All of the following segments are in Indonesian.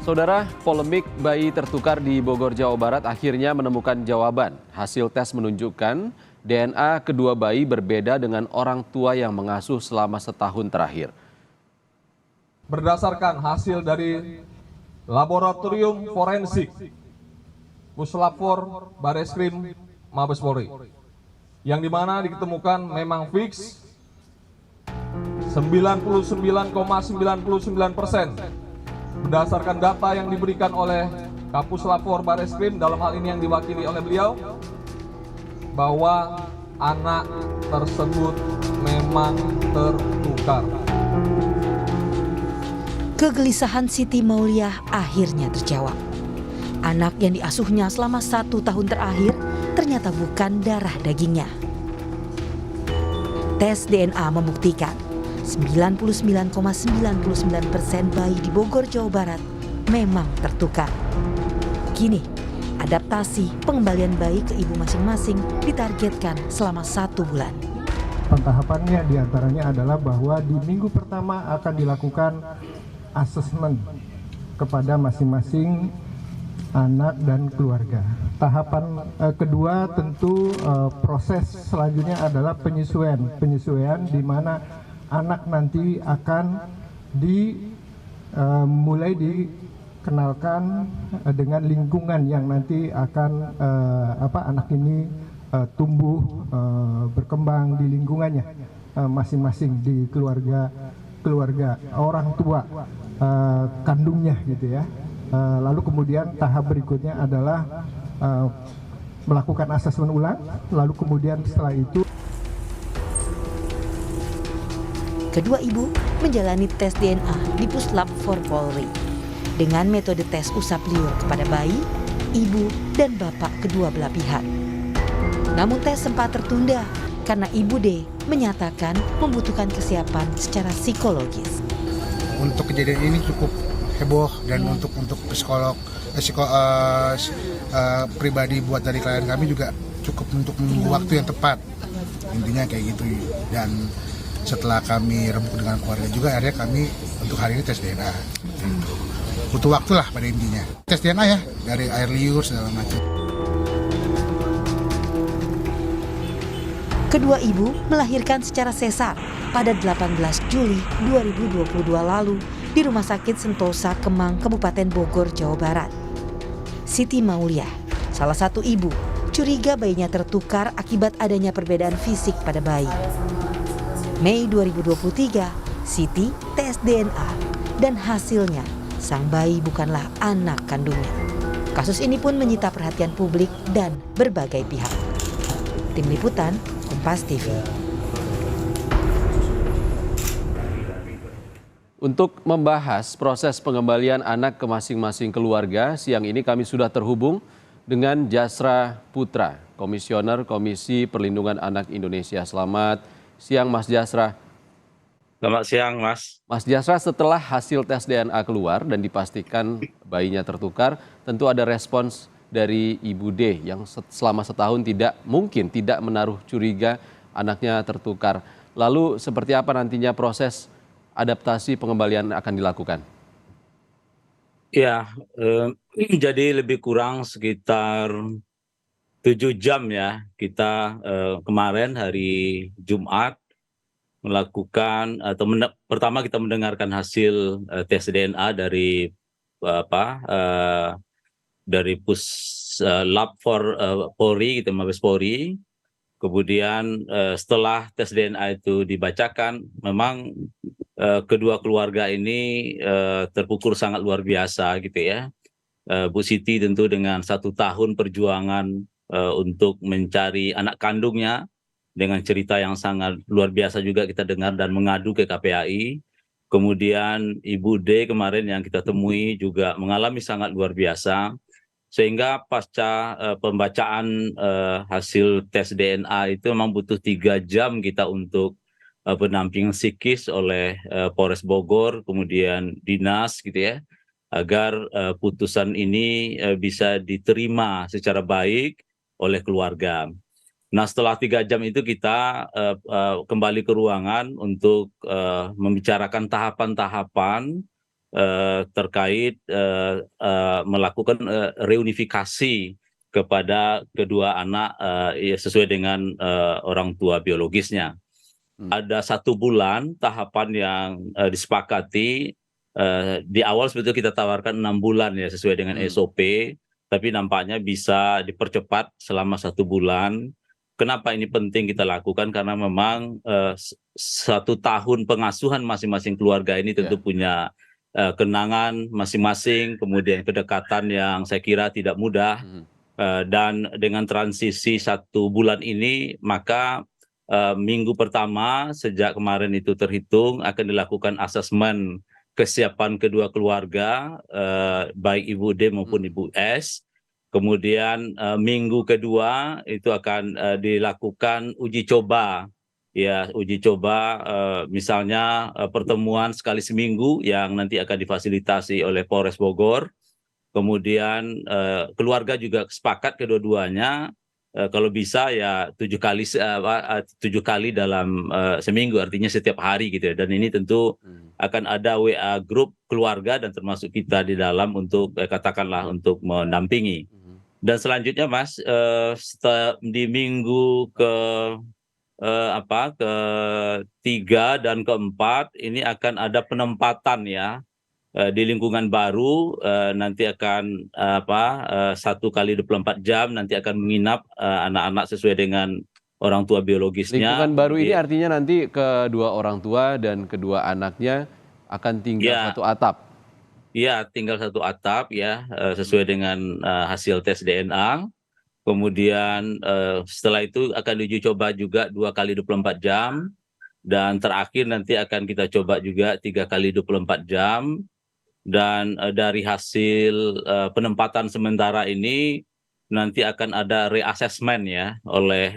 Saudara, polemik bayi tertukar di Bogor, Jawa Barat akhirnya menemukan jawaban. Hasil tes menunjukkan DNA kedua bayi berbeda dengan orang tua yang mengasuh selama setahun terakhir. Berdasarkan hasil dari laboratorium forensik Puslapfor Bareskrim Mabes Polri, yang dimana ditemukan memang fix 99,99% berdasarkan data yang diberikan oleh Kapuslapfor Bareskrim, dalam hal ini yang diwakili oleh beliau, bahwa anak tersebut memang tertukar. Kegelisahan Siti Mauliah akhirnya terjawab. Anak yang diasuhnya selama 1 tahun terakhir ternyata bukan darah dagingnya. Tes DNA membuktikan 99,99% bayi di Bogor, Jawa Barat memang tertukar. Kini, adaptasi pengembalian bayi ke ibu masing-masing ditargetkan selama 1 bulan. Tahapannya diantaranya adalah bahwa di minggu pertama akan dilakukan asesmen kepada masing-masing anak dan keluarga. Tahapan kedua tentu proses selanjutnya adalah penyesuaian di mana anak nanti akan mulai dikenalkan dengan lingkungan yang nanti akan anak ini tumbuh berkembang di lingkungannya masing-masing, di keluarga orang tua kandungnya gitu ya. Lalu kemudian tahap berikutnya adalah melakukan asesmen ulang, lalu kemudian setelah itu Kedua ibu menjalani tes DNA di Puslapfor Polri dengan metode tes usap liur kepada bayi, ibu, dan bapak kedua belah pihak. Namun tes sempat tertunda karena Ibu D menyatakan membutuhkan kesiapan secara psikologis. Untuk kejadian ini cukup heboh dan untuk psikolog pribadi buat dari klien kami juga cukup untuk menunggu waktu yang tepat, intinya kayak gitu. Dan setelah kami rembuk dengan keluarga juga, akhirnya kami untuk hari ini tes DNA. Butuh waktu lah pada intinya. Tes DNA ya, dari air liur segala macam. Kedua ibu melahirkan secara sesar pada 18 Juli 2022 lalu di Rumah Sakit Sentosa Kemang, Kabupaten Bogor, Jawa Barat. Siti Mauliah, salah satu ibu, curiga bayinya tertukar akibat adanya perbedaan fisik pada bayi. Mei 2023, Siti tes DNA dan hasilnya sang bayi bukanlah anak kandungnya. Kasus ini pun menyita perhatian publik dan berbagai pihak. Tim Liputan, Kompas TV. Untuk membahas proses pengembalian anak ke masing-masing keluarga, siang ini kami sudah terhubung dengan Jasra Putra, Komisioner Komisi Perlindungan Anak Indonesia. Selamat siang, Mas Jasra. Selamat siang, Mas. Mas Jasra, setelah hasil tes DNA keluar dan dipastikan bayinya tertukar, tentu ada respons dari Ibu D yang selama setahun tidak menaruh curiga anaknya tertukar. Lalu seperti apa nantinya proses adaptasi pengembalian akan dilakukan? Ya, jadi lebih kurang sekitar 7 jam ya kita kemarin hari Jumat melakukan atau pertama kita mendengarkan hasil tes DNA dari dari Puslapfor Polri gitu, Mabes Polri. Kemudian setelah tes DNA itu dibacakan, memang kedua keluarga ini terpukul sangat luar biasa gitu ya. Bu Siti tentu dengan 1 tahun perjuangan untuk mencari anak kandungnya, dengan cerita yang sangat luar biasa juga kita dengar dan mengadu ke KPAI. Kemudian Ibu D kemarin yang kita temui juga mengalami sangat luar biasa. Sehingga pasca pembacaan hasil tes DNA itu memang butuh 3 jam kita untuk pendampingan psikis oleh Polres Bogor, kemudian dinas gitu ya, agar putusan ini bisa diterima secara baik oleh keluarga. Nah, setelah 3 jam itu kita kembali ke ruangan untuk membicarakan tahapan-tahapan terkait melakukan reunifikasi kepada kedua anak ya, sesuai dengan orang tua biologisnya. Ada 1 bulan tahapan yang disepakati. Di awal sebetulnya kita tawarkan 6 bulan ya sesuai dengan SOP, tapi nampaknya bisa dipercepat selama 1 bulan. Kenapa ini penting kita lakukan? Karena memang 1 tahun pengasuhan masing-masing keluarga ini tentu punya kenangan masing-masing, kemudian kedekatan yang saya kira tidak mudah. Dan dengan transisi 1 bulan ini, maka minggu pertama sejak kemarin itu terhitung akan dilakukan asesmen kesiapan kedua keluarga, baik Ibu D maupun Ibu S. Kemudian minggu kedua itu akan dilakukan uji coba, ya uji coba misalnya pertemuan sekali seminggu yang nanti akan difasilitasi oleh Polres Bogor. Kemudian keluarga juga sepakat kedua-duanya. Kalau bisa ya 7 kali dalam seminggu, artinya setiap hari gitu ya. Dan ini tentu akan ada WA grup keluarga dan termasuk kita di dalam untuk katakanlah untuk mendampingi. Dan selanjutnya Mas, di minggu ketiga dan keempat ini akan ada penempatan ya. Di lingkungan baru nanti akan 1 kali 24 jam nanti akan menginap anak-anak sesuai dengan orang tua biologisnya. Lingkungan baru ini artinya nanti kedua orang tua dan kedua anaknya akan tinggal 1 atap. Iya, tinggal 1 atap ya, sesuai dengan hasil tes DNA. Kemudian setelah itu akan diuji coba juga 2 kali 24 jam. Dan terakhir nanti akan kita coba juga 3 kali 24 jam. Dan dari hasil penempatan sementara ini nanti akan ada reassessment ya oleh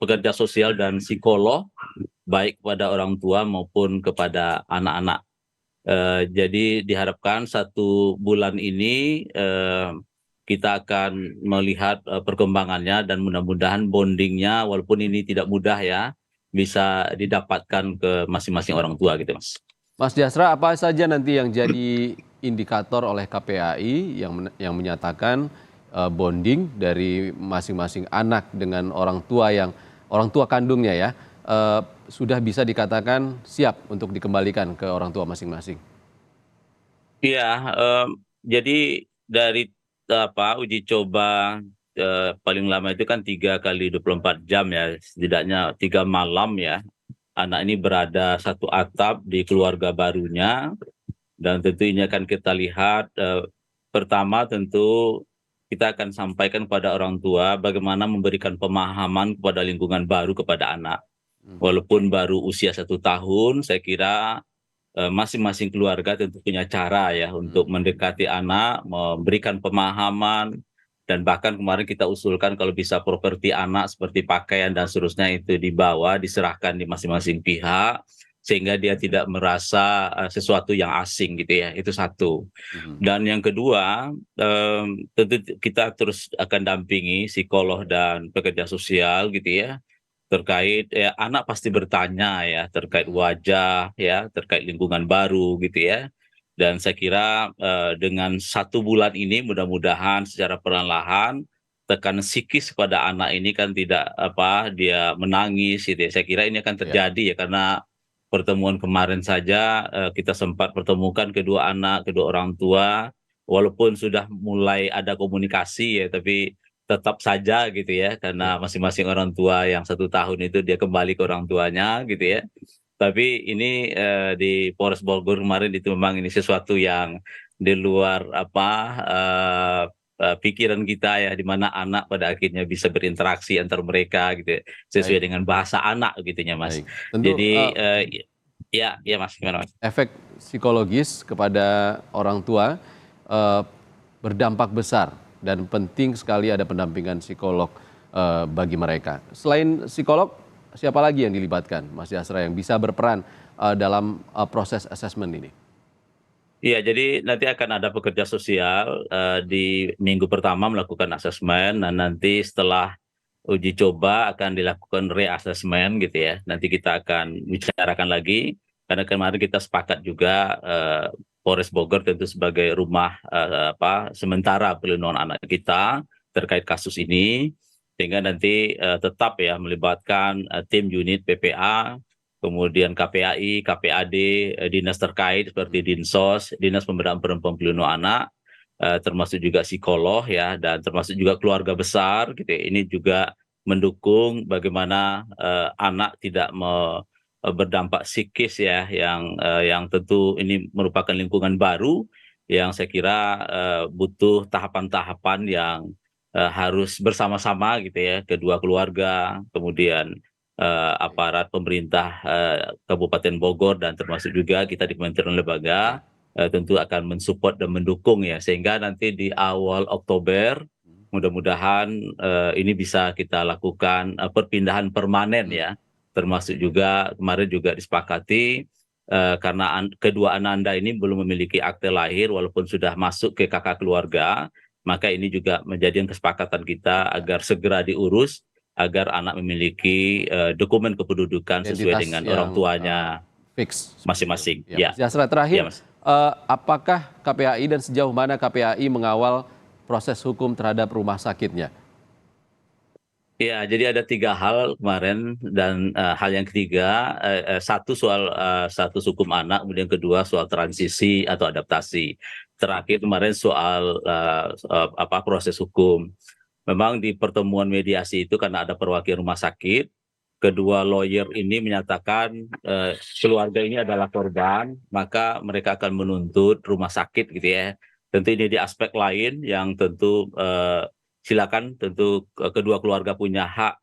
pekerja sosial dan psikolog baik kepada orang tua maupun kepada anak-anak. Jadi diharapkan 1 bulan ini kita akan melihat perkembangannya dan mudah-mudahan bondingnya walaupun ini tidak mudah ya bisa didapatkan ke masing-masing orang tua gitu Mas. Mas Jasra, apa saja nanti yang jadi indikator oleh KPAI yang menyatakan bonding dari masing-masing anak dengan orang tua kandungnya ya sudah bisa dikatakan siap untuk dikembalikan ke orang tua masing-masing? Iya, jadi dari uji coba paling lama itu kan 3 kali 24 jam ya, setidaknya 3 malam ya. Anak ini berada 1 atap di keluarga barunya dan tentu ini akan kita lihat pertama tentu kita akan sampaikan kepada orang tua bagaimana memberikan pemahaman kepada lingkungan baru kepada anak. Walaupun baru usia 1 tahun, saya kira masing-masing keluarga tentu punya cara ya untuk mendekati anak, memberikan pemahaman. Dan bahkan kemarin kita usulkan kalau bisa properti anak seperti pakaian dan seterusnya itu dibawa, diserahkan di masing-masing pihak sehingga dia tidak merasa sesuatu yang asing gitu ya, itu 1. Dan yang kedua tentu kita terus akan dampingi psikolog dan pekerja sosial gitu ya terkait ya anak pasti bertanya ya terkait wajah ya terkait lingkungan baru gitu ya. Dan saya kira dengan 1 bulan ini mudah-mudahan secara perlahan tekanan psikis pada anak ini kan tidak dia menangis gitu ya. Saya kira ini akan terjadi ya karena pertemuan kemarin saja kita sempat pertemukan kedua orang tua walaupun sudah mulai ada komunikasi ya tapi tetap saja gitu ya karena masing-masing orang tua yang 1 tahun itu dia kembali ke orang tuanya gitu ya. Tapi ini di Polres Bogor kemarin itu memang ini sesuatu yang di luar pikiran kita ya, di mana anak pada akhirnya bisa berinteraksi antar mereka gitu, sesuai dengan bahasa anak gitunya Mas. Tentu, jadi ya Mas, gimana Mas? Efek psikologis kepada orang tua berdampak besar dan penting sekali ada pendampingan psikolog bagi mereka. Selain psikolog, siapa lagi yang dilibatkan, Mas Jasra, yang bisa berperan dalam proses asesmen ini? Iya, jadi nanti akan ada pekerja sosial di minggu pertama melakukan asesmen, dan nanti setelah uji coba akan dilakukan reassessment gitu ya. Nanti kita akan bicarakan lagi, karena kemarin kita sepakat juga Polres Bogor tentu sebagai rumah sementara perlindungan anak kita terkait kasus ini, sehingga nanti tetap ya melibatkan tim unit PPA, kemudian KPAI, KPAD, dinas terkait seperti Dinsos, Dinas Pemberdayaan Perempuan Perlindungan Anak, termasuk juga psikolog ya, dan termasuk juga keluarga besar gitu ya. Ini juga mendukung bagaimana anak tidak berdampak psikis ya, yang tentu ini merupakan lingkungan baru yang saya kira butuh tahapan-tahapan yang harus bersama-sama gitu ya, kedua keluarga, kemudian aparat pemerintah Kabupaten Bogor, dan termasuk juga kita di Kementerian Lembaga tentu akan mensupport dan mendukung ya, sehingga nanti di awal Oktober mudah-mudahan ini bisa kita lakukan perpindahan permanen ya, termasuk juga kemarin juga disepakati karena kedua ananda ini belum memiliki akte lahir walaupun sudah masuk ke kakak keluarga, maka ini juga menjadi kesepakatan kita agar segera diurus agar anak memiliki dokumen kependudukan sesuai Identitas dengan yang, orang tuanya fix. masing-masing. Ya, Mas Jasra, terakhir, Ya, Mas. apakah KPAI dan sejauh mana KPAI mengawal proses hukum terhadap rumah sakitnya? Ya, jadi ada 3 hal kemarin, dan hal yang ketiga, satu soal status hukum anak, kemudian kedua soal transisi atau adaptasi. Terakhir kemarin soal proses hukum. Memang di pertemuan mediasi itu karena ada perwakilan rumah sakit, kedua lawyer ini menyatakan keluarga ini adalah korban, maka mereka akan menuntut rumah sakit gitu ya. Tentu ini di aspek lain yang tentu silakan, tentu kedua keluarga punya hak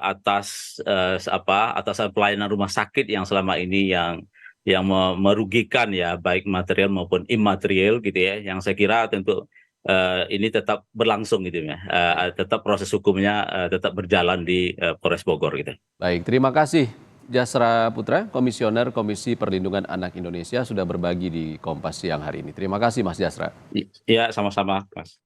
atas atasan pelayanan rumah sakit yang selama ini yang merugikan ya, baik material maupun imaterial gitu ya, yang saya kira tentu ini tetap berlangsung gitu ya, tetap proses hukumnya tetap berjalan di Polres Bogor gitu. Baik, terima kasih Jasra Putra, Komisioner Komisi Perlindungan Anak Indonesia, sudah berbagi di Kompas siang hari ini. Terima kasih Mas Jasra. Ya, sama-sama, Mas.